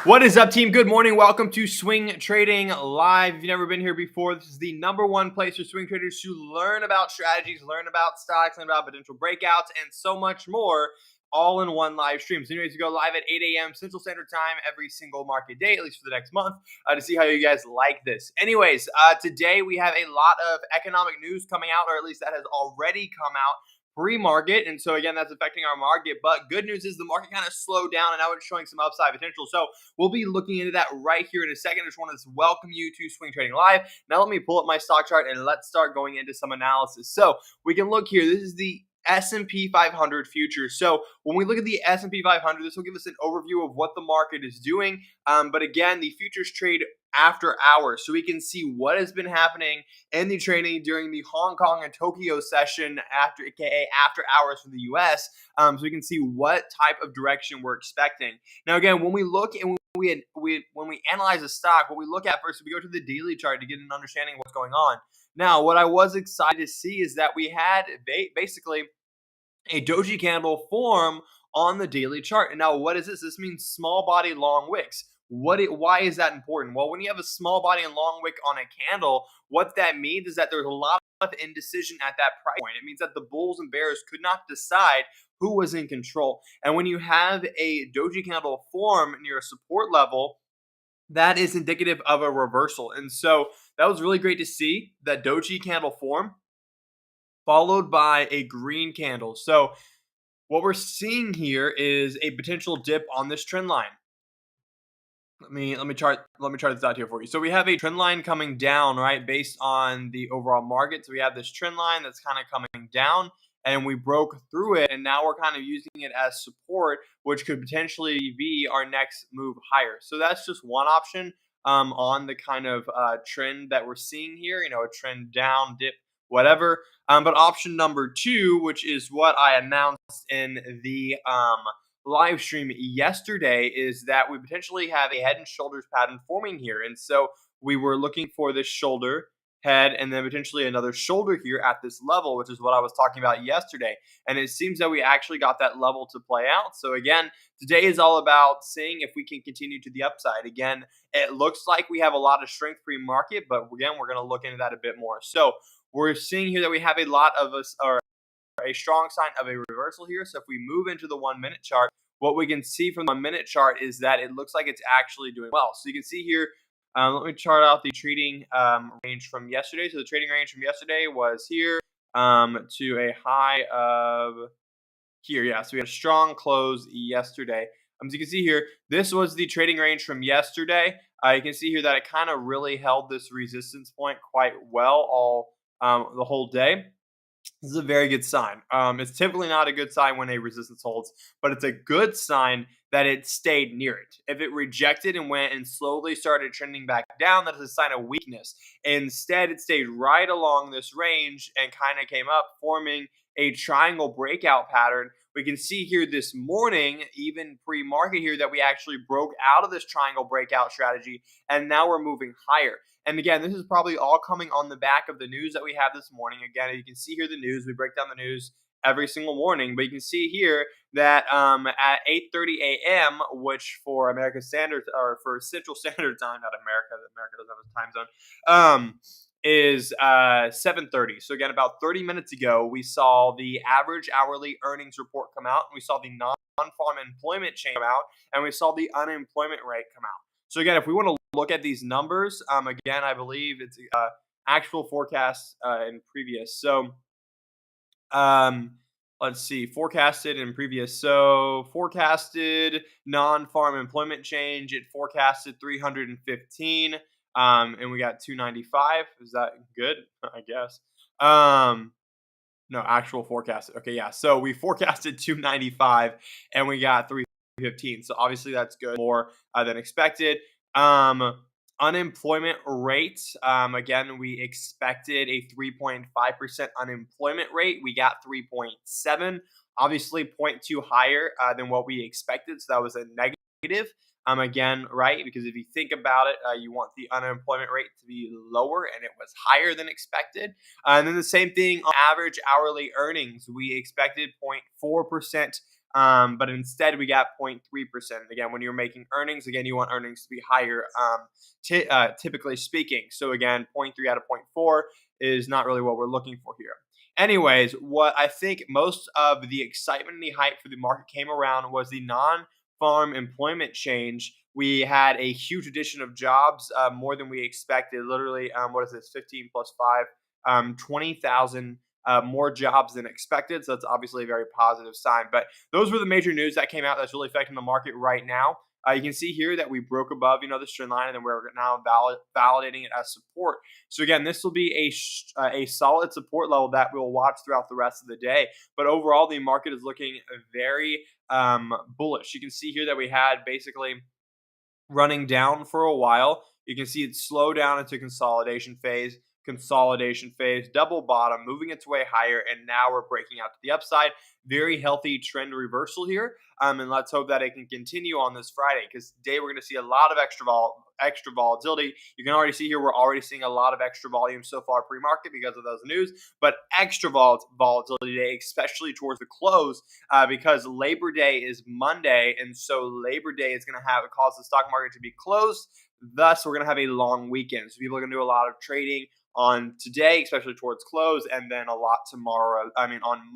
What is up, team? Good morning. Welcome to Swing Trading Live. If you've never been here before, this is the #1 place for swing traders to learn about strategies, learn about stocks, learn about potential breakouts, and so much more, all in one live stream. So anyways, we go live at 8 a.m. Central Standard Time every single market day, at least for the next month, to see how you guys like this. Anyways, today we have a lot of economic news coming out, or at least that has already come out pre-market, and so again, that's affecting our market. But good news is the market kind of slowed down, and now it's showing some upside potential. So we'll be looking into that right here in a second. I just want to welcome you to Swing Trading Live. Now let me pull up my stock chart and let's start going into some analysis. So we can look here. This is the S&P 500 futures. So when we look at the S&P 500, this will give us an overview of what the market is doing. But again, the futures trade after hours, so we can see what has been happening in the trading during the Hong Kong and Tokyo session, aka after hours for the US, so we can see what type of direction we're expecting. Now, again, when we look and when we analyze a stock, what we look at first is we go to the daily chart to get an understanding of what's going on. Now, what I was excited to see is that we had basically a doji candle form on the daily chart. And now, what is this? This means small body, long wicks. Why is that important? Well, when you have a small body and long wick on a candle, what that means is that there's a lot of indecision at that price point. It means that the bulls and bears could not decide who was in control. And when you have a doji candle form near a support level, that is indicative of a reversal. And so that was really great to see that doji candle form followed by a green candle. So what we're seeing here is a potential dip on this trend line. Let me chart this out here for you. So we have a trend line coming down, right, based on the overall market. So we have this trend line that's kind of coming down, and we broke through it, and now we're kind of using it as support, which could potentially be our next move higher. So that's just one option on the kind of trend that we're seeing here. You know, a trend down, dip, whatever. But option number 2, which is what I announced in the live stream yesterday, is that we potentially have a head and shoulders pattern forming here. And so we were looking for this shoulder, head, and then potentially another shoulder here at this level, which is what I was talking about yesterday. And it seems that we actually got that level to play out. So again, today is all about seeing if we can continue to the upside. Again, it looks like we have a lot of strength pre-market, but again, we're going to look into that a bit more. So we're seeing here that we have a lot of us, or a strong sign of a reversal here. So if we move into the 1-minute chart, what we can see from the 1-minute chart is that it looks like it's actually doing well. So you can see here, let me chart out the trading range from yesterday. So the trading range from yesterday was here to a high of here. Yeah, so we had a strong close yesterday. As you can see here, this was the trading range from yesterday. You can see here that it kind of really held this resistance point quite well all the whole day. This is a very good sign. It's typically not a good sign when a resistance holds, but it's a good sign that it stayed near it. If it rejected and went and slowly started trending back down, that is a sign of weakness. Instead, it stayed right along this range and kind of came up, forming a triangle breakout pattern. We can see here this morning, even pre-market here, that we actually broke out of this triangle breakout strategy, and now we're moving higher. And again, this is probably all coming on the back of the news that we have this morning. Again, you can see here the news. We break down the news every single morning, but you can see here that at 8:30 a.m., which for American Standard, or for Central Standard Time, not America doesn't have a time zone, is 7:30. So again, about 30 minutes ago, we saw the average hourly earnings report come out, and we saw the non-farm employment change come out, and we saw the unemployment rate come out. So again, if we want to look at these numbers, again, I believe it's actual forecast in previous. So let's see, forecasted in previous. So forecasted non-farm employment change, it forecasted 315, and we got 295. Is that good? I guess. No, actual forecast. Okay, yeah. So we forecasted 295, and we got 315. So obviously that's good, more than expected. Unemployment rate, again, we expected a 3.5% unemployment rate. We got 3.7, obviously 0.2 higher than what we expected. So that was a negative. Again, right, because if you think about it, you want the unemployment rate to be lower, and it was higher than expected. And then the same thing on average hourly earnings. We expected 0.4% but instead we got 0.3%. Again, when you're making earnings, again, you want earnings to be higher, typically speaking. So again, 0.3 out of 0.4 is not really what we're looking for here. Anyways, what I think most of the excitement and the hype for the market came around was the non-farm employment change. We had a huge addition of jobs, more than we expected. Literally, what is this? 15 plus 5, 20,000 more jobs than expected. So that's obviously a very positive sign. But those were the major news that came out that's really affecting the market right now. You can see here that we broke above, this trend line, and then we're now validating it as support. So again, this will be a solid support level that we'll watch throughout the rest of the day. But overall, the market is looking very bullish. You can see here that we had basically running down for a while. You can see it slow down into consolidation phase, double bottom, moving its way higher, and now we're breaking out to the upside. Very healthy trend reversal here, and let's hope that it can continue on this Friday, because today we're going to see a lot of extra volatility. You can already see here we're already seeing a lot of extra volume so far pre-market because of those news, but extra volatility today, especially towards the close, because Labor Day is Monday, and so Labor Day is going to cause the stock market to be closed. Thus, we're going to have a long weekend. So people are going to do a lot of trading on today, especially towards close, and then a lot tomorrow. On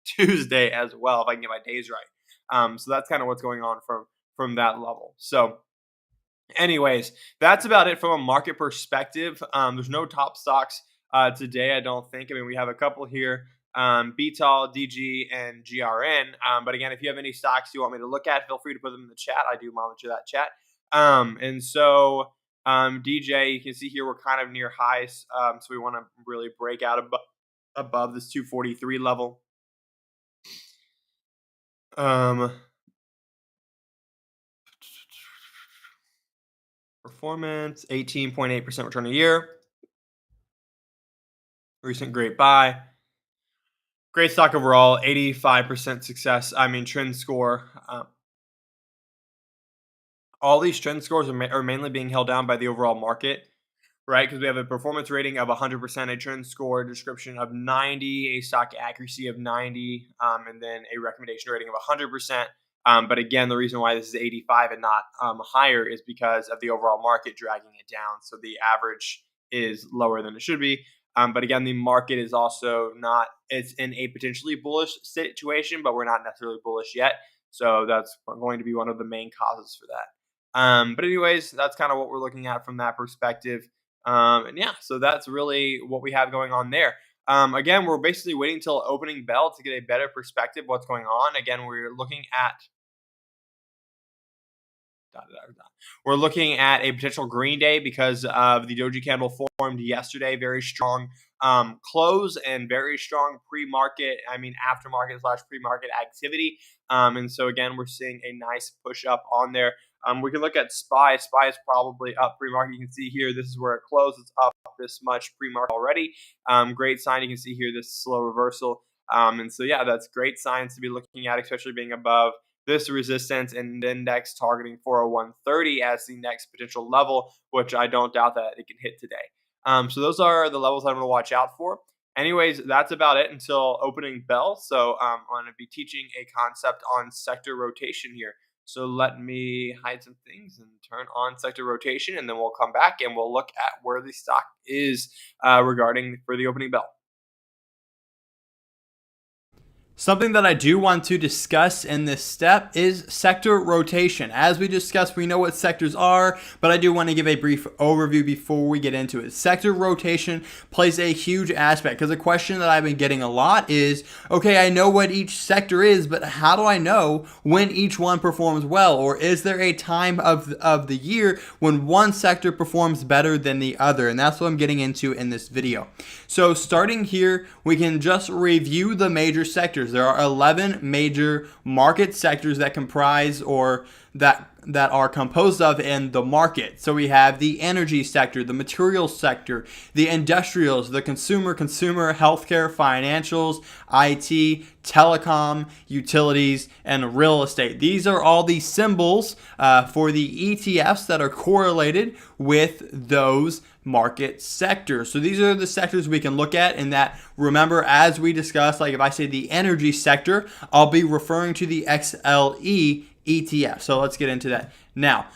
Tuesday as well, if I can get my days right. So that's kind of what's going on from that level. So anyways, that's about it from a market perspective. There's no top stocks today, I don't think. We have a couple here, BTAL, DG, and GRN. But again, if you have any stocks you want me to look at, feel free to put them in the chat. I do monitor that chat. And so DJ, you can see here we're kind of near highs, so we want to really break out above this 243 level. Performance 18.8% return a year. Recent great buy. Great stock overall, 85% success. Trend score. All these trend scores are mainly being held down by the overall market, right? Because we have a performance rating of 100%, a trend score description of 90, a stock accuracy of 90, and then a recommendation rating of 100%. But again, the reason why this is 85 and not higher is because of the overall market dragging it down. So the average is lower than it should be. But again, the market is also it's in a potentially bullish situation, but we're not necessarily bullish yet. So that's going to be one of the main causes for that. But anyways, that's kind of what we're looking at from that perspective. And yeah, so that's really what we have going on there. Again, we're basically waiting till opening bell to get a better perspective of what's going on. Again, we're looking at a potential green day because of the doji candle formed yesterday. Very strong close and very strong pre-market, aftermarket / pre-market activity. And so again, we're seeing a nice push up on there. We can look at SPY. SPY is probably up pre-market. You can see here, this is where it closed. It's up this much pre-market already. Great sign. You can see here this slow reversal. And so yeah, that's great signs to be looking at, especially being above this resistance and index targeting 401.30 as the next potential level, which I don't doubt that it can hit today. So those are the levels I'm going to watch out for. Anyways, that's about it until opening bell. So I'm going to be teaching a concept on sector rotation here. So let me hide some things and turn on sector rotation, and then we'll come back and we'll look at where the stock is regarding for the opening bell. Something that I do want to discuss in this step is sector rotation. As we discussed, we know what sectors are, but I do want to give a brief overview before we get into it. Sector rotation plays a huge aspect because a question that I've been getting a lot is, okay, I know what each sector is, but how do I know when each one performs well? Or is there a time of the year when one sector performs better than the other? And that's what I'm getting into in this video. So starting here, we can just review the major sectors. There are 11 major market sectors that comprise or that are composed of in the market. So we have the energy sector, the materials sector, the industrials, the consumer, healthcare, financials, IT, telecom, utilities, and real estate. These are all the symbols for the ETFs that are correlated with those market sectors. So these are the sectors we can look at in that. Remember, as we discussed, like if I say the energy sector, I'll be referring to the XLE ETF. So let's get into that now.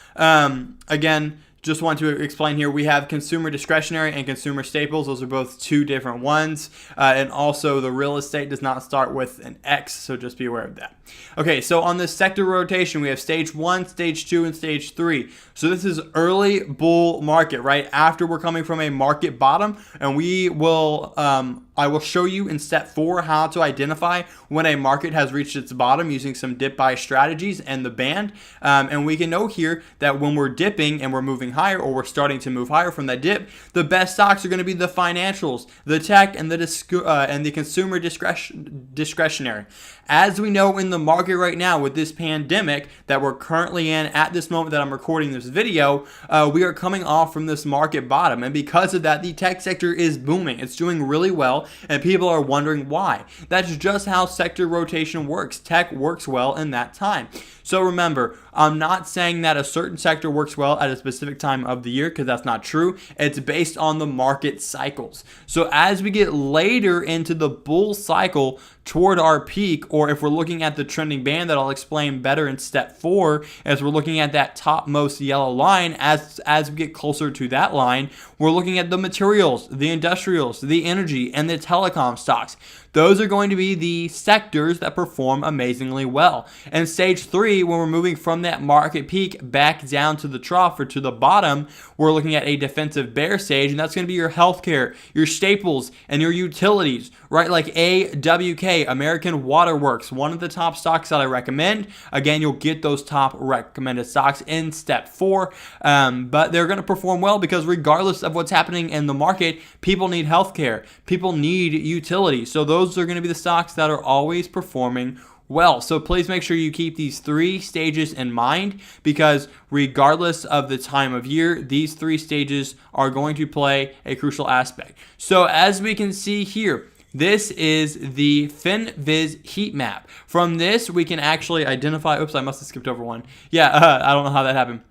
Again, just want to explain here, we have consumer discretionary and consumer staples. Those are both two different ones. And also the real estate does not start with an X, so just be aware of that. Okay, so on this sector rotation, we have stage 1, stage 2, and stage 3. So this is early bull market, right? After we're coming from a market bottom, and we will, I will show you in step 4 how to identify when a market has reached its bottom using some dip buy strategies and the band. And we can know here that when we're dipping and we're moving higher, or we're starting to move higher from that dip, the best stocks are going to be the financials, the tech, and the consumer discretionary. As we know in the market right now with this pandemic that we're currently in at this moment that I'm recording this video, we are coming off from this market bottom. And because of that, the tech sector is booming. It's doing really well, and people are wondering why. That's just how sector rotation works. Tech works well in that time. So remember, I'm not saying that a certain sector works well at a specific time of the year, because that's not true. It's based on the market cycles. So as we get later into the bull cycle toward our peak, or if we're looking at the trending band that I'll explain better in step 4, as we're looking at that topmost yellow line, as we get closer to that line, we're looking at the materials, the industrials, the energy, and the telecom stocks. Those are going to be the sectors that perform amazingly well. And stage 3, when we're moving from that market peak back down to the trough or to the bottom, we're looking at a defensive bear stage, and that's going to be your healthcare, your staples, and your utilities, right? Like AWK, American Waterworks, one of the top stocks that I recommend. Again, you'll get those top recommended stocks in step 4, but they're going to perform well because regardless of what's happening in the market, people need healthcare, people need utilities. So those are going to be the stocks that are always performing well. So please make sure you keep these 3 stages in mind, because regardless of the time of year, these 3 stages are going to play a crucial aspect. So as we can see here, this is the Finvis Heat Map. From this, we can actually identify, oops, I must have skipped over one. Yeah, I don't know how that happened.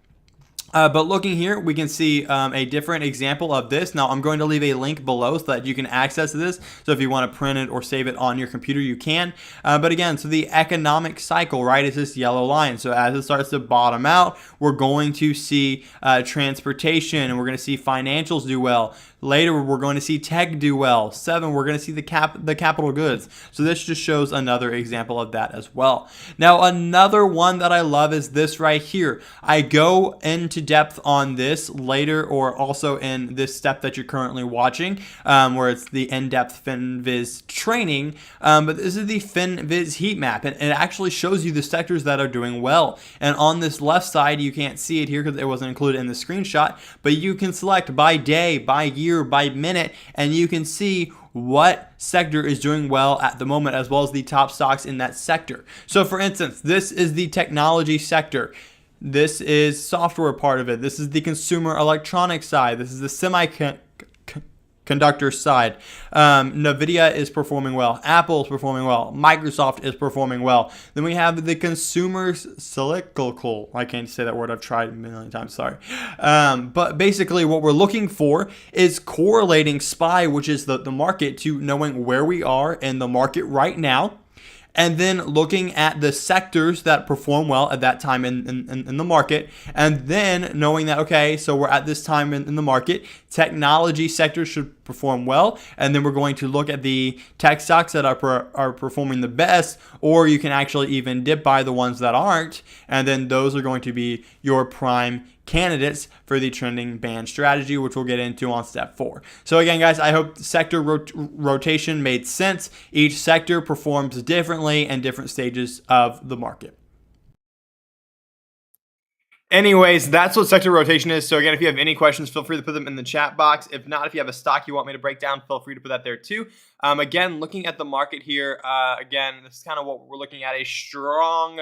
But looking here, we can see a different example of this. Now, I'm going to leave a link below so that you can access this. So if you want to print it or save it on your computer, you can. But again, so the economic cycle, right, is this yellow line. So as it starts to bottom out, we're going to see transportation, and we're going to see financials do well. Later, we're going to see tech do well. 7, we're going to see the capital goods. So this just shows another example of that as well. Now, another one that I love is this right here. I go into depth on this later, or also in this step that you're currently watching, where it's the in-depth Finvis training. But this is the Finvis Heat Map, and it actually shows you the sectors that are doing well. And on this left side, you can't see it here because it wasn't included in the screenshot, but you can select by day, by year, by minute, and you can see what sector is doing well at the moment, as well as the top stocks in that sector. So for instance, this is the technology sector. This is software part of it. This is the consumer electronics side. This is the semiconductor side. Nvidia is performing well. Apple is performing well. Microsoft is performing well. Then we have the consumer cyclical. I can't say that word. I've tried a million times. Sorry. But basically what we're looking for is correlating SPY, which is the market, to knowing where we are in the market right now, and then looking at the sectors that perform well at that time in the market, and then knowing that, okay, so we're at this time in the market, technology sectors should perform well, and then we're going to look at the tech stocks that are performing the best, or you can actually even dip by the ones that aren't, and then those are going to be your prime candidates for the trending band strategy, which we'll get into on step 4. So again, guys, I hope sector rotation made sense. Each sector performs differently in different stages of the market. Anyways, that's what sector rotation is. So again, if you have any questions, feel free to put them in the chat box. If not, if you have a stock you want me to break down, feel free to put that there too. Again, looking at the market here, again, this is kind of what we're looking at, a strong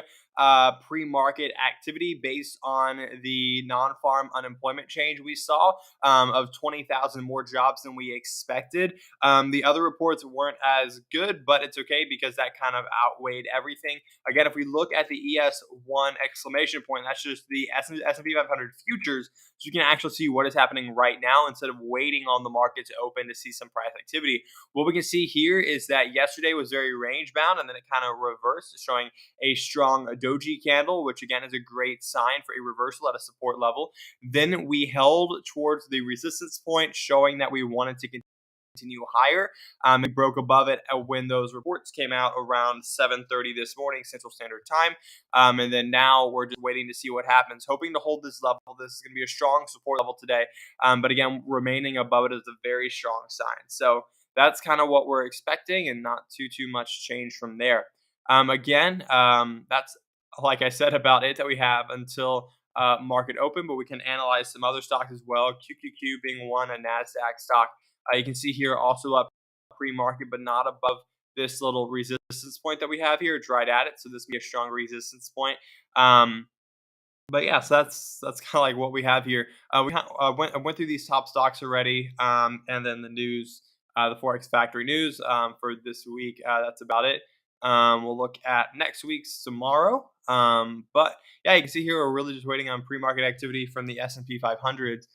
pre-market activity based on the non-farm unemployment change we saw of 20,000 more jobs than we expected. The other reports weren't as good, but it's okay because that kind of outweighed everything. Again, if we look at the ES1 exclamation point, that's just the S&P 500 futures. so you can actually see what is happening right now instead of waiting on the market to open to see some price activity. What we can see here is that yesterday was very range bound, and then it kind of reversed, showing a strong doji candle, which again is a great sign for a reversal at a support level. Then we held towards the resistance point, showing that we wanted to continue higher. It broke above it when those reports came out around 7:30 this morning Central Standard Time, and then now we're just waiting to see what happens, hoping to hold this level. This is going to be a strong support level today, but again, remaining above it is a very strong sign. So that's kind of what we're expecting, and not too much change from there. That's, like I said, about it that we have until market open, but we can analyze some other stocks as well. QQQ being one, a NASDAQ stock. You can see here also up pre-market, but not above this little resistance point that we have here. It's right at it, so this will be a strong resistance point. But yeah, so that's kind of like what we have here. I went through these top stocks already, and then the news, the Forex Factory news for this week. That's about it. We'll look at next week's tomorrow. But yeah, you can see here we're really just waiting on pre-market activity from the S&P 500.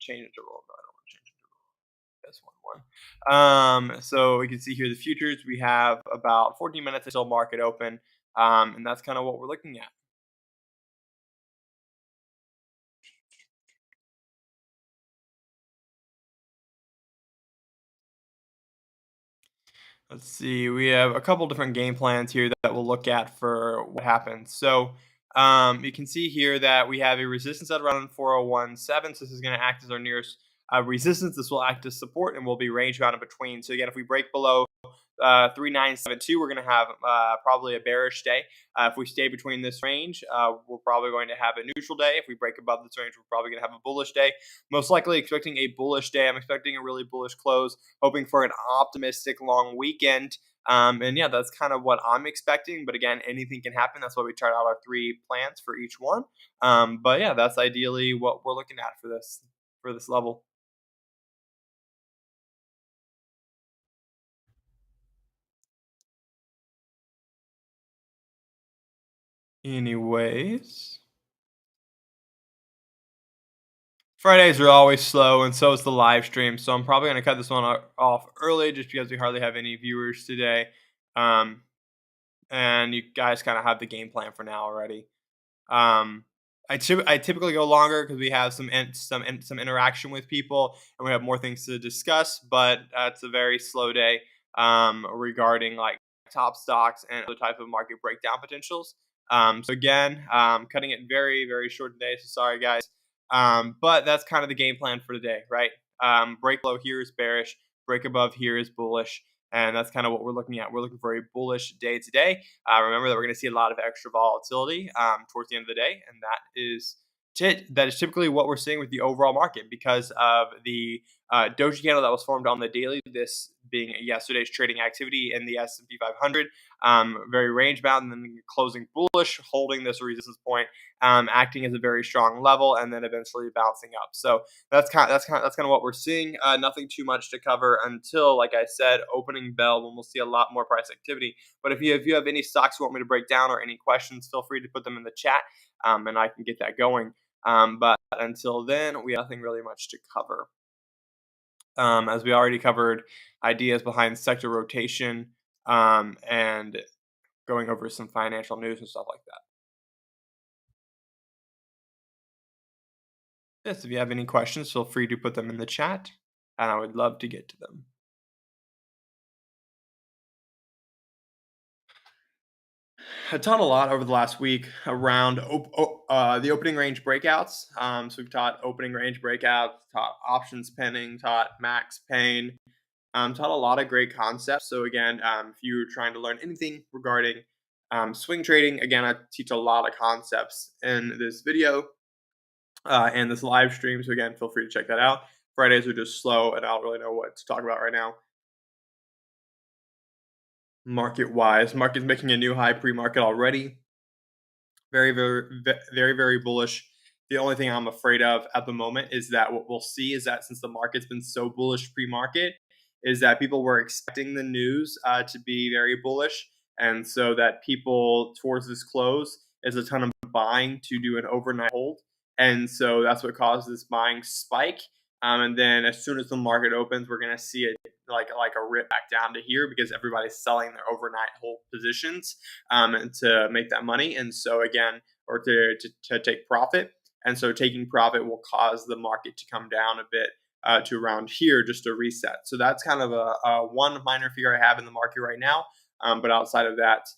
Change it to roll. No, I don't want to change it to roll. That's one. So we can see here the futures. We have about 14 minutes until market open, and that's kind of what we're looking at. Let's see. We have a couple different game plans here that we'll look at for what happens. So you can see here that we have a resistance at around 4017. So this is going to act as our nearest resistance. This will act as support and will be range bound in between. So again, if we break below 3972, we're going to have probably a bearish day. If we stay between this range, we're probably going to have a neutral day. If we break above this range, we're probably going to have a bullish day. Most likely expecting a bullish day. I'm expecting a really bullish close, hoping for an optimistic long weekend. And yeah, that's kind of what I'm expecting. But again, anything can happen. That's why we chart out our 3 plans for each one. But yeah, that's ideally what we're looking at for this level. Anyways, Fridays are always slow, and so is the live stream. So I'm probably going to cut this one off early just because we hardly have any viewers today. Um, and you guys kind of have the game plan for now already. Um, I typically go longer because we have some interaction with people, and we have more things to discuss. But it's a very slow day regarding like top stocks and other type of market breakdown potentials. So again, cutting it very short today. So sorry guys. But that's kind of the game plan for today, right? Break low here is bearish, break above here is bullish. And that's kind of what we're looking at. We're looking for a bullish day today. Remember that we're going to see a lot of extra volatility towards the end of the day, and that is typically what we're seeing with the overall market because of the doji candle that was formed on the daily. This being yesterday's trading activity in the S&P 500, very range bound, and then closing bullish, holding this resistance point, acting as a very strong level, and then eventually bouncing up. So that's kind of what we're seeing. Nothing too much to cover until, like I said, opening bell, when we'll see a lot more price activity. But if you have any stocks you want me to break down or any questions, feel free to put them in the chat, and I can get that going. But until then, we have nothing really much to cover. As we already covered ideas behind sector rotation, and going over some financial news and stuff like that. Yes, if you have any questions, feel free to put them in the chat, and I would love to get to them. I taught a lot over the last week around the opening range breakouts. So we've taught opening range breakouts, taught options penning, taught max pain, taught a lot of great concepts. So again, if you're trying to learn anything regarding swing trading, again, I teach a lot of concepts in this video and this live stream. So again, feel free to check that out. Fridays are just slow, and I don't really know what to talk about right now. Market-wise, market's making a new high pre-market already. Very bullish. The only thing I'm afraid of at the moment is that what we'll see is that since the market's been so bullish pre-market, is that people were expecting the news to be very bullish, and so that people towards this close is a ton of buying to do an overnight hold. and so that's what caused this buying spike. And then as soon as the market opens, we're going to see it like a rip back down to here because everybody's selling their overnight hold positions and to make that money. And so again, or to take profit. And so taking profit will cause the market to come down a bit to around here just to reset. So that's kind of a one minor fear I have in the market right now. But outside of that,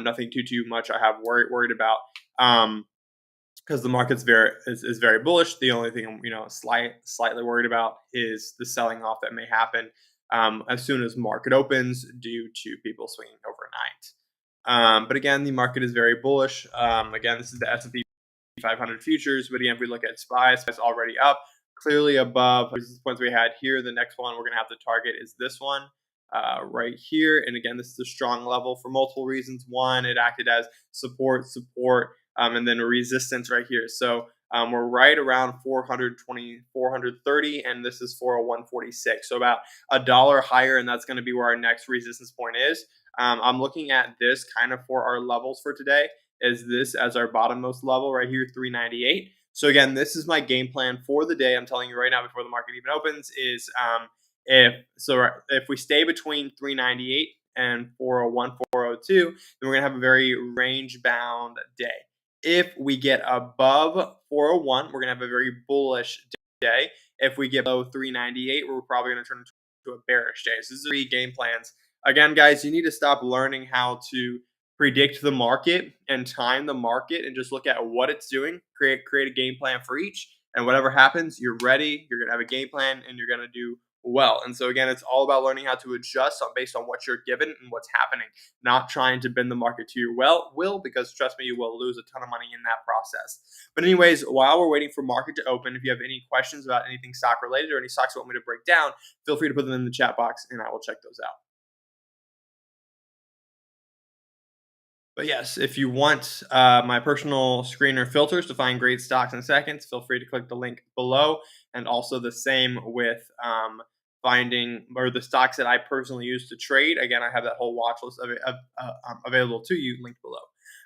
nothing too much I have worried about. Because the market's is very bullish. The only thing I'm slightly worried about is the selling off that may happen as soon as market opens due to people swinging overnight. But again, the market is very bullish. Again, this is the S&P 500 futures. But again, if we look at SPY, SPY's already up, clearly above the points we had here. The next one we're going to have to target is this one right here. And again, this is a strong level for multiple reasons. One, it acted as support, and then a resistance right here. So we're right around 420, 430, and this is 401.46. So about $1 higher, and that's going to be where our next resistance point is. I'm looking at this kind of for our levels for today. Is this as our bottommost level right here, 398. So again, this is my game plan for the day. I'm telling you right now before the market even opens is if we stay between 398 and 401, 402, then we're going to have a very range bound day. If we get above 401, we're going to have a very bullish day. If we get below 398, we're probably going to turn into a bearish day. So this is 3 game plans. Again, guys, you need to stop learning how to predict the market and time the market and just look at what it's doing, create a game plan for each, and whatever happens, you're ready, you're going to have a game plan, and you're going to do well. And so again, it's all about learning how to adjust based on what you're given and what's happening, not trying to bend the market to your will, because trust me, you will lose a ton of money in that process. But anyways, while we're waiting for market to open, if you have any questions about anything stock related or any stocks you want me to break down, feel free to put them in the chat box and I will check those out. But yes, if you want my personal screener filters to find great stocks in seconds, feel free to click the link below. And also the same with finding the stocks that I personally use to trade. Again, I have that whole watch list available to you linked below.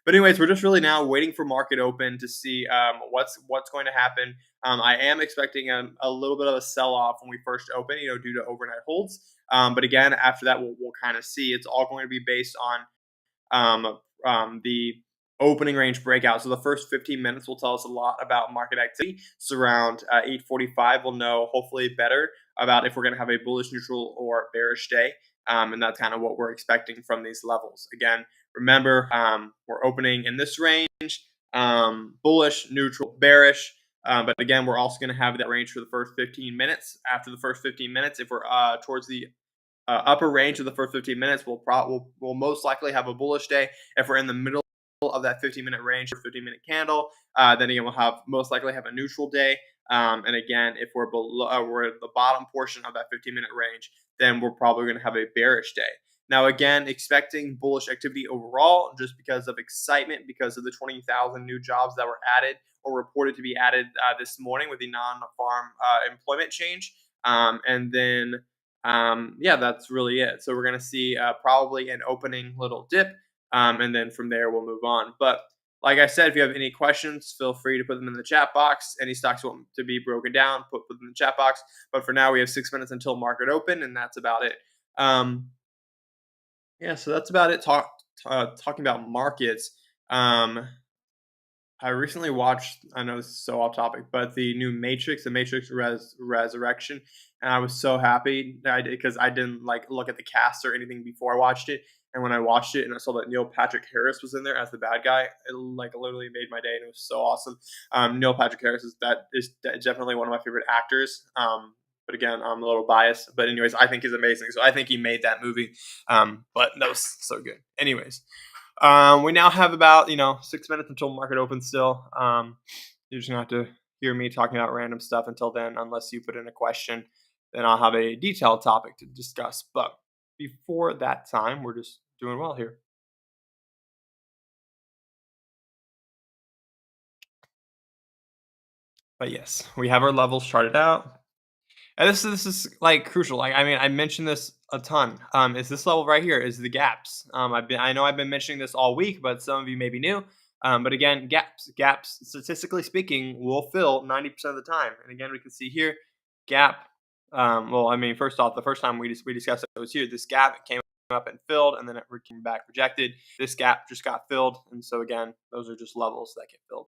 But anyways, we're just really now waiting for market open to see what's going to happen. I am expecting a little bit of a sell-off when we first open, due to overnight holds. But again, after that, we'll kind of see. It's all going to be based on the opening range breakout. So the first 15 minutes will tell us a lot about market activity. So around 8:45, we'll know hopefully better about if we're going to have a bullish, neutral, or bearish day. And that's kind of what we're expecting from these levels. Again, remember, we're opening in this range, bullish, neutral, bearish. But again, we're also going to have that range for the first 15 minutes. After the first 15 minutes, if we're towards the upper range of the first 15 minutes, we'll most likely have a bullish day. If we're in the middle of that 15-minute range or 15-minute candle, then again we'll most likely have a neutral day. And again, if we're below, we're at the bottom portion of that 15-minute range, then we're probably going to have a bearish day. Now, again, expecting bullish activity overall, just because of excitement, because of the 20,000 new jobs that were added or reported to be added this morning with the non-farm employment change, and then. Yeah, that's really it. So we're going to see probably an opening little dip, and then from there we'll move on. But like I said, if you have any questions, feel free to put them in the chat box. Any stocks you want to be broken down, put them in the chat box. But for now, we have 6 minutes until market open, and that's about it. Yeah, so that's about it. Talking about markets. I recently watched, I know this is so off topic, but the new Matrix, the Matrix Resurrection, and I was so happy that I did because I didn't look at the cast or anything before I watched it. And when I watched it and I saw that Neil Patrick Harris was in there as the bad guy, it literally made my day, and it was so awesome. Neil Patrick Harris is definitely one of my favorite actors. But again, I'm a little biased. But anyways, I think he's amazing. So I think he made that movie. But that was so good. Anyways. We now have about 6 minutes until market opens still. You're just going to have to hear me talking about random stuff until then, unless you put in a question. Then I'll have a detailed topic to discuss. But before that time, we're just doing well here. But yes, we have our levels charted out. And this is crucial. I mentioned this a ton. Is this level right here is the gaps. I know I've been mentioning this all week, but some of you may be new. But again, gaps, statistically speaking, will fill 90% of the time. And again, we can see here, gap. Well, I mean, first off, the first time we discussed it was here. This gap came up and filled, and then it came back rejected. This gap just got filled, and so again, those are just levels that get filled.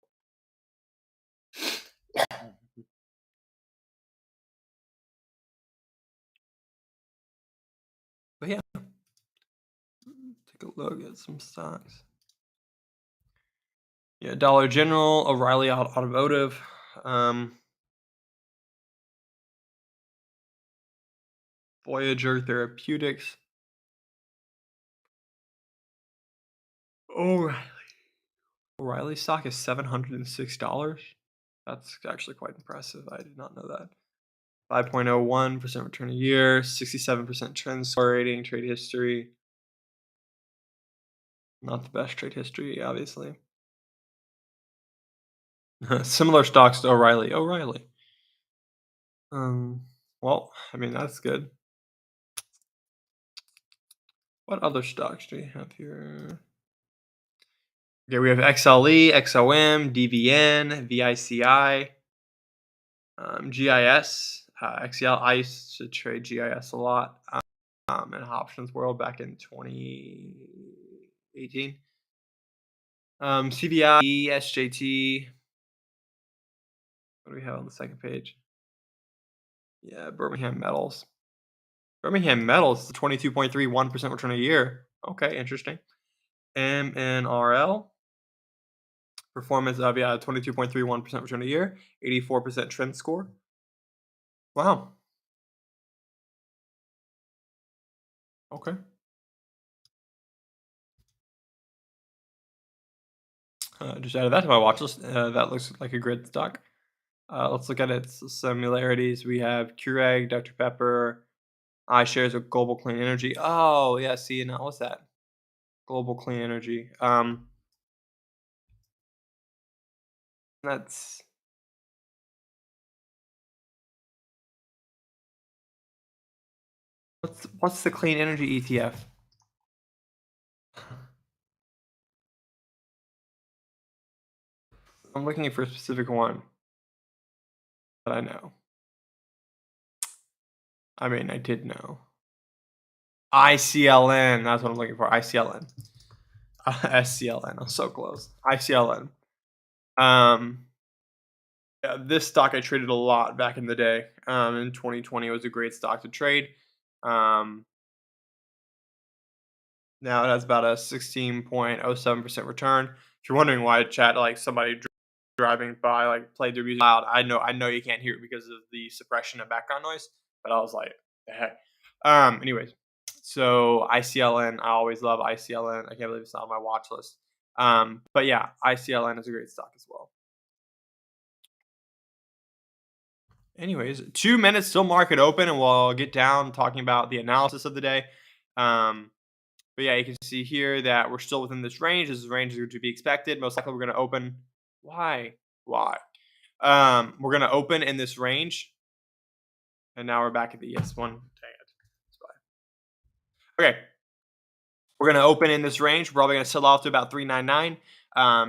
But yeah, take a look at some stocks. Yeah, Dollar General, O'Reilly Automotive. Voyager Therapeutics. O'Reilly stock is $706. That's actually quite impressive. I did not know that. 5.01% return a year, 67% trend score rating, trade history. Not the best trade history, obviously. Similar stocks to O'Reilly. Well, I mean, that's good. What other stocks do we have here? Okay, we have XLE, XOM, DVN, VICI, GIS, XCL. I used to trade GIS a lot in options world back in 2018. CVI, SJT. What do we have on the second page? Yeah, Birmingham Metals. Birmingham Metals is 22.31% return a year. Okay, interesting. MNRL. Performance of 22.31% return a year, 84% trend score. Wow. Okay. Just added that to my watch list. That looks like a great stock. Let's look at its similarities. We have Keurig, Dr. Pepper, iShares with Global Clean Energy. Oh, yeah. See, now what's that? Global Clean Energy. That's what's the clean energy ETF? I'm looking for a specific one that I know. I mean, I did know. ICLN. That's what I'm looking for. ICLN. SCLN. I'm so close. ICLN. Yeah, this stock I traded a lot back in the day. In 2020, it was a great stock to trade. Now it has about a 16.07% return. If you're wondering why chat, like somebody driving by, like played their music loud, I know you can't hear it because of the suppression of background noise. But I was like, the heck. Anyways, so ICLN, I always love ICLN. I can't believe it's not on my watch list. But yeah, ICLN is a great stock as well. Anyways, 2 minutes till market open, and we'll get down talking about the analysis of the day. But yeah, you can see here that we're still within this range. This range is to be expected. Most likely, we're going to open. Why? We're going to open in this range, and now we're back at the ES1. Dang it. Okay. We're going to open in this range. We're probably going to sell off to about 399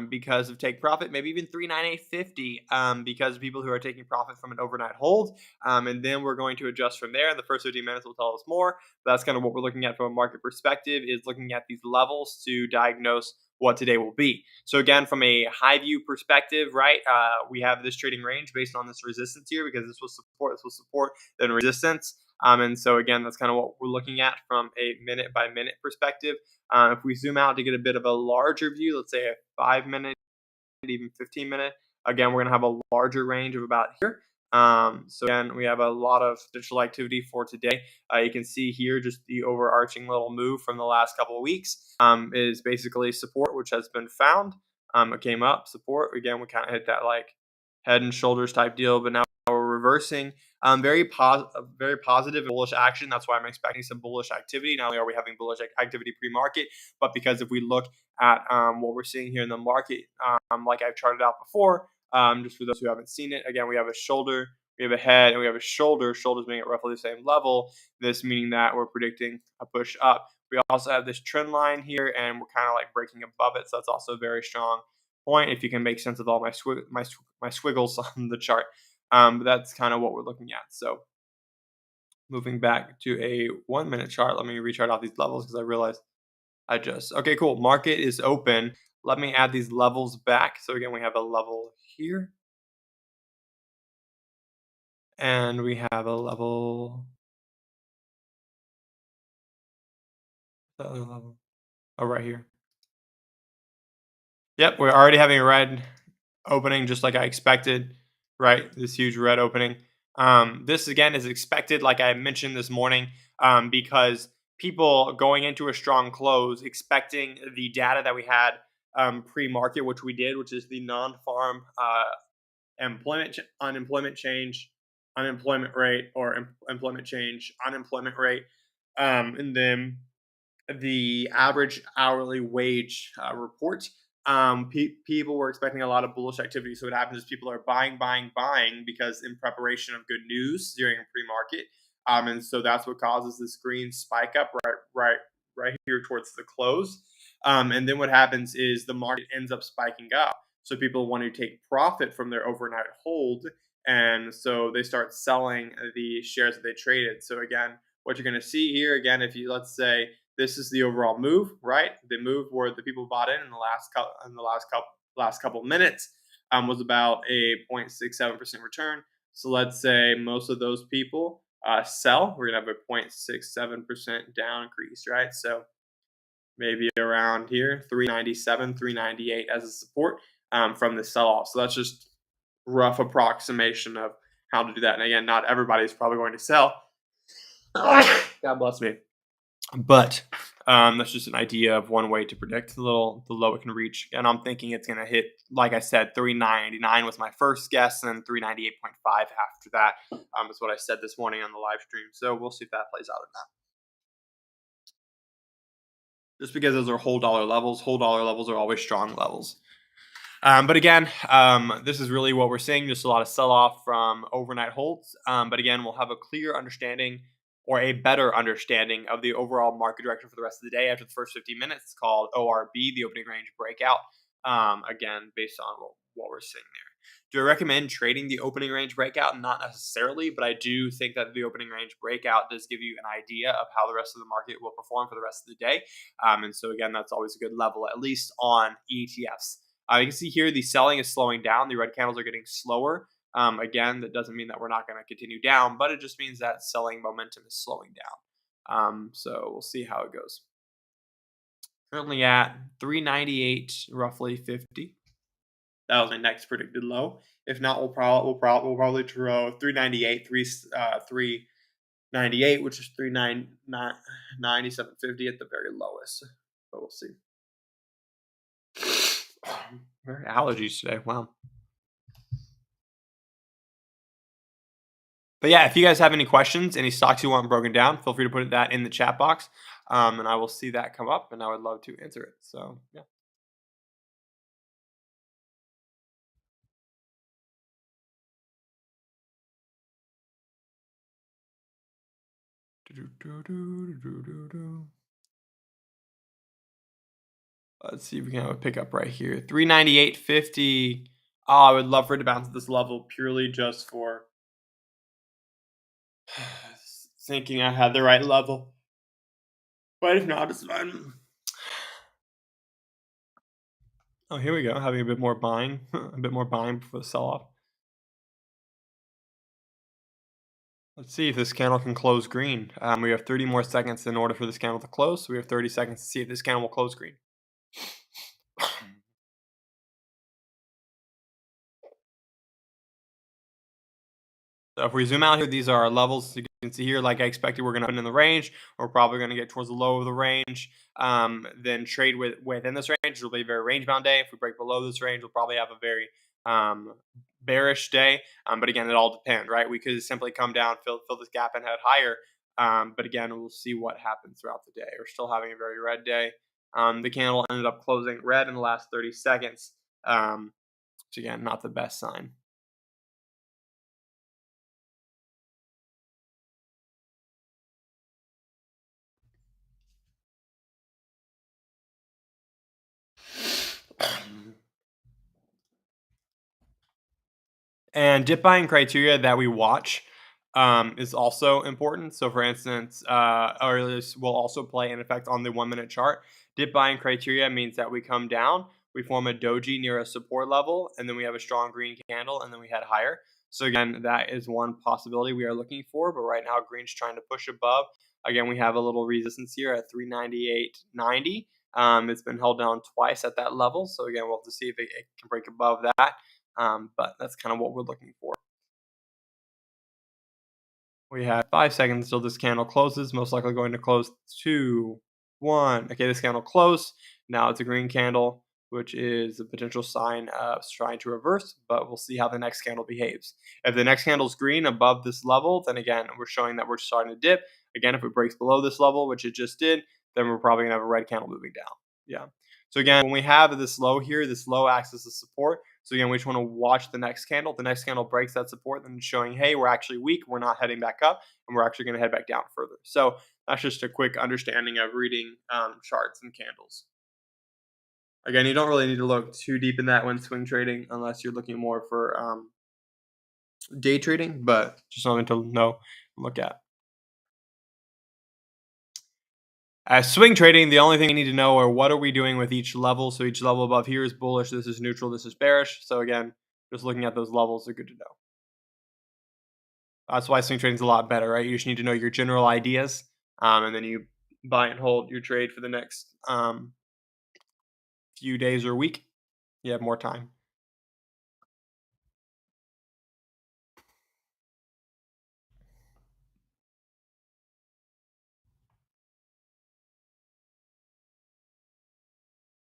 because of take profit, maybe even 398.50 because of people who are taking profit from an overnight hold. And then we're going to adjust from there. The first 15 minutes will tell us more. But that's kind of what we're looking at from a market perspective, is looking at these levels to diagnose what today will be. So again, from a high view perspective, right, we have this trading range based on this resistance here, because this will support, then resistance. And so again, that's kind of what we're looking at from a minute by minute perspective. If we zoom out to get a bit of a larger view, let's say a 5 minute, even 15 minute, again, we're going to have a larger range of about here. So again, we have a lot of potential activity for today. You can see here just the overarching little move from the last couple of weeks is basically support, which has been found. It came up, support. Again, we kind of hit that like head and shoulders type deal, but now we're reversing. Very positive and bullish action. That's why I'm expecting some bullish activity. Not only are we having bullish activity pre-market, but because if we look at what we're seeing here in the market, like I've charted out before, just for those who haven't seen it, again, we have a shoulder, we have a head, and we have a shoulder. Shoulders being at roughly the same level. This meaning that we're predicting a push up. We also have this trend line here, and we're kind of like breaking above it, so that's also very strong. point, if you can make sense of all my squiggles on the chart. But that's kind of what we're looking at. So moving back to a 1 minute chart, let me rechart off these levels because I realized okay, cool. Market is open. Let me add these levels back. So again, we have a level here. And we have a level. The other level. Oh, right here. Yep, we're already having a red opening just like I expected, right? This huge red opening. This again is expected, like I mentioned this morning, because people going into a strong close, expecting the data that we had pre-market, which we did, which is the non-farm unemployment change, unemployment rate, or employment change, unemployment rate, and then the average hourly wage report. People were expecting a lot of bullish activity. So what happens is people are buying because in preparation of good news during a pre-market. And so that's what causes this green spike up right here towards the close. And then what happens is the market ends up spiking up. So people want to take profit from their overnight hold. And so they start selling the shares that they traded. So again, what you're going to see here, again, if you, let's say, this is the overall move, right? The move where the people bought in the last couple minutes was about a 0.67% return. So let's say most of those people sell. We're gonna have a 0.67% down increase, right? So maybe around here, 397, 398 as a support from the sell-off. So that's just rough approximation of how to do that. And again, not everybody's probably going to sell. God bless me. But that's just an idea of one way to predict the low it can reach. And I'm thinking it's going to hit, like I said, 399 was my first guess, and 398.5 after that is what I said this morning on the live stream. So we'll see if that plays out or not. Just because those are whole dollar levels are always strong levels. But again, this is really what we're seeing, just a lot of sell-off from overnight holds. But again, we'll have a clear understanding or a better understanding of the overall market direction for the rest of the day after the first 15 minutes. It's called ORB, the opening range breakout. Again, based on what we're seeing there. Do I recommend trading the opening range breakout? Not necessarily, but I do think that the opening range breakout does give you an idea of how the rest of the market will perform for the rest of the day. And so again, that's always a good level, at least on ETFs. You can see here the selling is slowing down. The red candles are getting slower. Again, that doesn't mean that we're not going to continue down, but it just means that selling momentum is slowing down. So we'll see how it goes. Currently at 398, roughly 50. That was my next predicted low. If not, we'll probably throw 398, 398, which is 397.50 at the very lowest. But we'll see. Very allergies today. Wow. But yeah, if you guys have any questions, any stocks you want broken down, feel free to put that in the chat box, and I will see that come up, and I would love to answer it. So yeah. Let's see if we can have a pickup right here. 398.50. Oh, I would love for it to bounce at this level purely just for thinking I had the right level. But if not, it's fine. Oh, here we go. Having a bit more buying, a bit more buying before the sell-off. Let's see if this candle can close green. We have 30 more seconds in order for this candle to close. So we have 30 seconds to see if this candle will close green. So if we zoom out here, these are our levels. You can see here, like I expected, we're going to open in the range. We're probably going to get towards the low of the range. Then trade within this range. It'll be a very range-bound day. If we break below this range, we'll probably have a very bearish day. But again, it all depends, right? We could simply come down, fill this gap, and head higher. But again, we'll see what happens throughout the day. We're still having a very red day. The candle ended up closing red in the last 30 seconds. Which again, not the best sign. And dip buying criteria that we watch is also important. So, for instance, or this will also play an effect on the 1 minute chart. Dip buying criteria means that we come down, we form a doji near a support level, and then we have a strong green candle, and then we head higher. So, again, that is one possibility we are looking for. But right now, green's trying to push above. Again, we have a little resistance here at 398.90. It's been held down twice at that level. So, again, we'll have to see if it can break above that. But that's kind of what we're looking for. We have 5 seconds till this candle closes. Most likely going to close 2, 1. Okay, this candle closed. Now it's a green candle, which is a potential sign of trying to reverse, but we'll see how the next candle behaves. If the next candle is green above this level, then again, we're showing that we're starting to dip. Again, if it breaks below this level, which it just did, then we're probably going to have a red candle moving down. Yeah. So again, when we have this low here, this low acts as a support. So again, we just want to watch the next candle. The next candle breaks that support, then it's showing, hey, we're actually weak. We're not heading back up, and we're actually going to head back down further. So that's just a quick understanding of reading charts and candles. Again, you don't really need to look too deep in that when swing trading, unless you're looking more for day trading. But just something to know and look at. As swing trading, the only thing you need to know are what are we doing with each level. So each level above here is bullish, this is neutral, this is bearish. So again, just looking at those levels are good to know. That's why swing trading is a lot better, right? You just need to know your general ideas, and then you buy and hold your trade for the next few days or week. You have more time.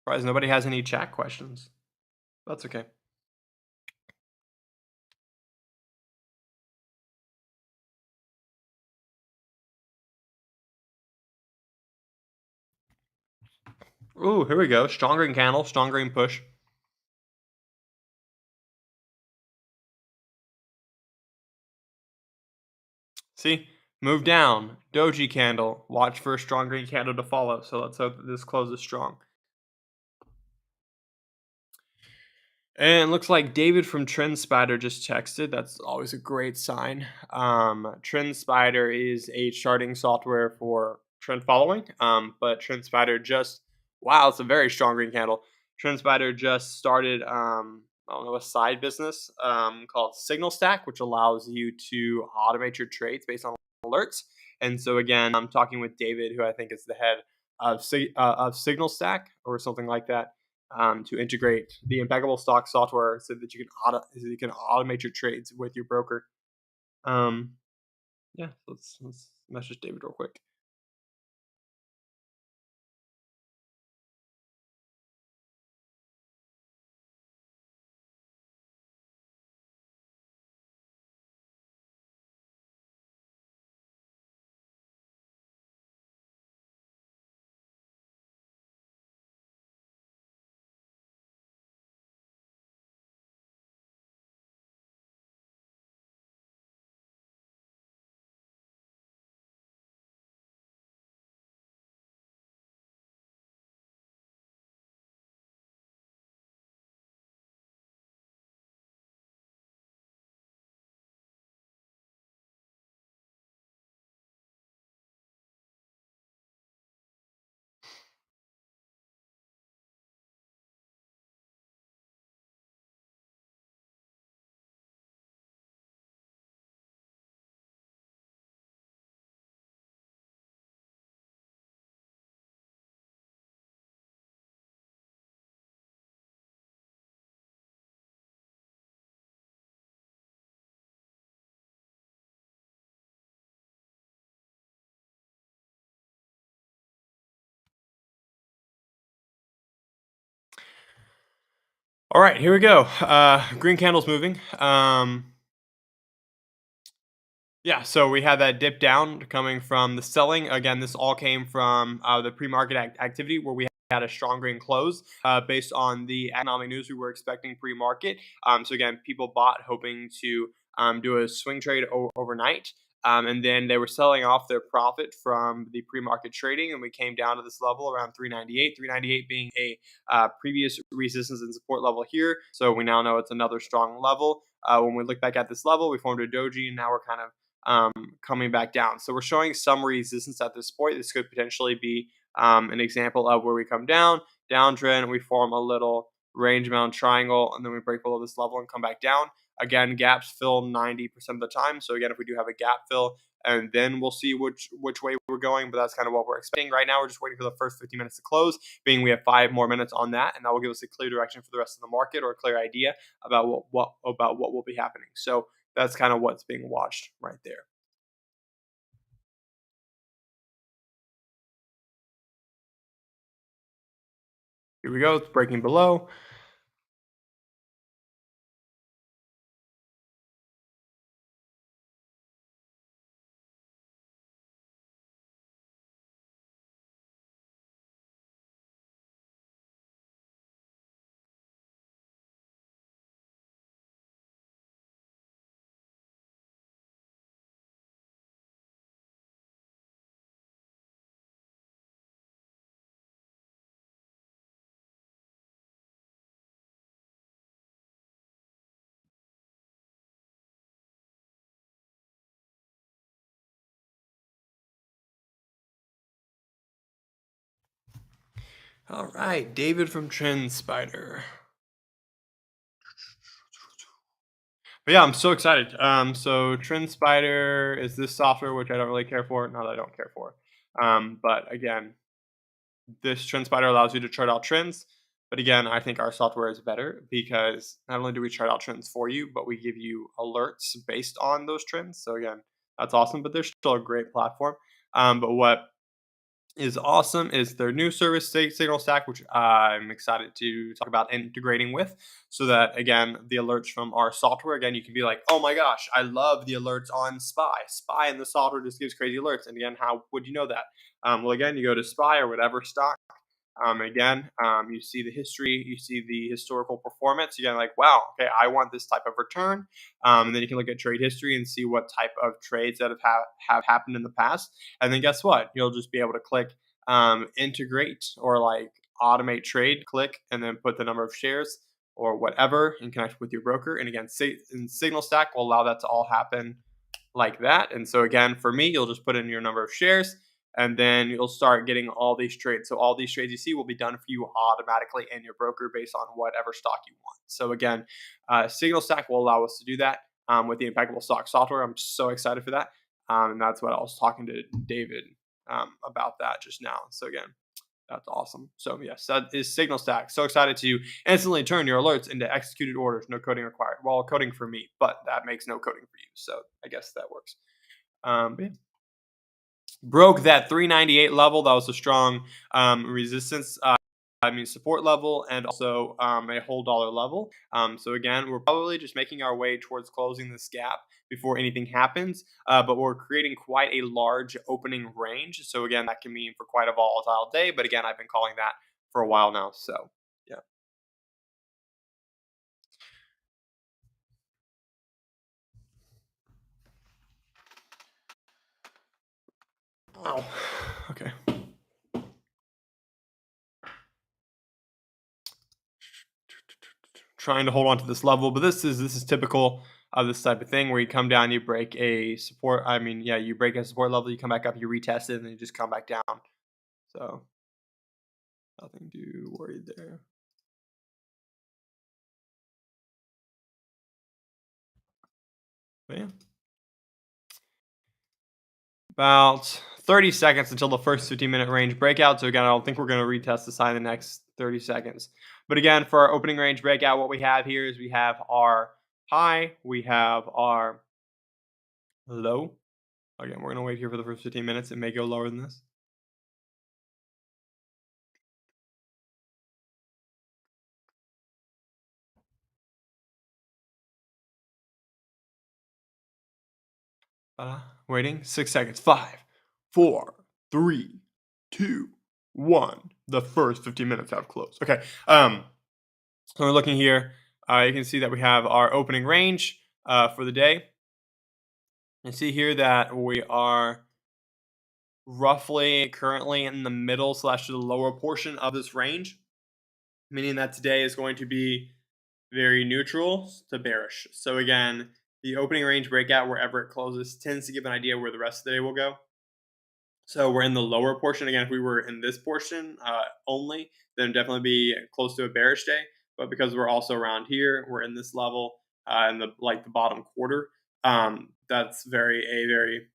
Surprised nobody has any chat questions. That's okay. Ooh, here we go. Strong green candle, strong green push. See, move down, doji candle. Watch for a strong green candle to follow. So let's hope that this closes strong. And it looks like David from Trend Spider just texted. That's always a great sign. Trend Spider is a charting software for trend following. But Trend Spider just wow, it's a very strong green candle. Trend Spider just started I don't know, a side business called Signal Stack, which allows you to automate your trades based on alerts. And so again, I'm talking with David, who I think is the head of Signal Stack or something like that, to integrate the impeccable stock software so that you can automate your trades with your broker. Um, yeah, let's message David real quick. All right, here we go. Green candle's moving. Yeah, so we had that dip down coming from the selling. Again, this all came from the pre-market activity where we had a strong green close based on the economic news we were expecting pre-market. So again, people bought hoping to do a swing trade overnight. And then they were selling off their profit from the pre-market trading, and we came down to this level around 398. 398 being a previous resistance and support level here. So we now know it's another strong level. when we look back at this level, we formed a doji, and now we're kind of coming back down. So we're showing some resistance at this point. This could potentially be an example of where we come down, downtrend, we form a little range bound triangle, and then we break below this level and come back down. Again, gaps fill 90% of the time. So again, if we do have a gap fill, and then we'll see which way we're going, but that's kind of what we're expecting. Right now, we're just waiting for the first 50 minutes to close, being we have 5 more minutes on that, and that will give us a clear direction for the rest of the market, or a clear idea about what will be happening. So that's kind of what's being watched right there. Here we go. It's breaking below. All right, David from Trend Spider. But yeah, I'm so excited. So Trend Spider is this software which I don't really care for. Not that I don't care for. But again, this Trend Spider allows you to chart out trends. But again, I think our software is better because not only do we chart out trends for you, but we give you alerts based on those trends. So again, that's awesome. But they're still a great platform. But what is awesome is their new service Signal Stack, which I'm excited to talk about integrating with, so that again the alerts from our software, again you can be like, oh my gosh, I love the alerts on SPY in the software just gives crazy alerts. And again, how would you know that? Well, again, you go to SPY or whatever stock. You see the history, you see the historical performance. You're like, wow, okay, I want this type of return. And then you can look at trade history and see what type of trades that have happened in the past. And then guess what? You'll just be able to click integrate or like automate trade, click, and then put the number of shares or whatever and connect with your broker. And again, Signal Stack will allow that to all happen like that. And so again, for me, you'll just put in your number of shares, and then you'll start getting all these trades. So all these trades you see will be done for you automatically in your broker based on whatever stock you want. So again, Signal Stack will allow us to do that with the Impeccable Stock software. I'm so excited for that. And that's what I was talking to David about that just now. So again, that's awesome. So yes, that is Signal Stack. So excited to instantly turn your alerts into executed orders. No coding required. Well, coding for me, but that makes no coding for you. So I guess that works. But yeah. Broke that 398 level. That was a strong resistance. Support level, and also a whole dollar level. So again, we're probably just making our way towards closing this gap before anything happens. But we're creating quite a large opening range. So again, that can mean for quite a volatile day. But again, I've been calling that for a while now. So yeah. Wow. Okay. Trying to hold on to this level, but this is typical of this type of thing where you come down, you break a support. You break a support level, you come back up, you retest it, and then you just come back down. So nothing to worry there. But yeah. About 30 seconds until the first 15-minute range breakout. So again, I don't think we're going to retest the sign in the next 30 seconds. But again, for our opening range breakout, what we have here is we have our high, we have our low. Again, we're going to wait here for the first 15 minutes. It may go lower than this. Waiting 6 seconds. 5, 4, 3, 2, 1. The first 15 minutes have closed. Okay. So we're looking here. You can see that we have our opening range for the day. You see here that we are roughly currently in the middle / the lower portion of this range, meaning that today is going to be very neutral to bearish. So again, the opening range breakout wherever it closes tends to give an idea where the rest of the day will go. So we're in the lower portion. Again, if we were in this portion only, then definitely be close to a bearish day. But because we're also around here, we're in this level in the bottom quarter. That's very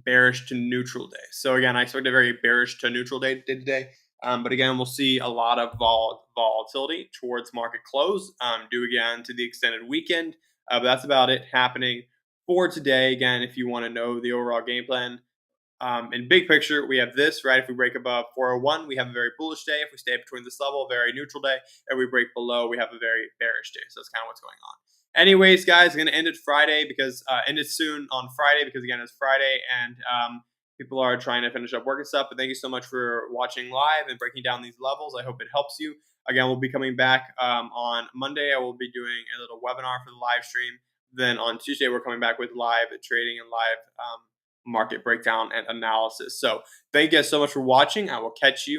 bearish to neutral day. So again, I expect a very bearish to neutral day today. But again, we'll see a lot of volatility towards market close, due again to the extended weekend. But that's about it happening for today. Again, if you want to know the overall game plan, in big picture, we have this, right? If we break above 401, we have a very bullish day. If we stay between this level, very neutral day. If we break below, we have a very bearish day. So that's kind of what's going on. Anyways, guys, I'm going to end it Friday because end it soon on Friday because again, it's Friday and people are trying to finish up work and stuff. But thank you so much for watching live and breaking down these levels. I hope it helps you. Again, we'll be coming back on Monday. I will be doing a little webinar for the live stream. Then on Tuesday, we're coming back with live trading and live market breakdown and analysis. So thank you guys so much for watching. I will catch you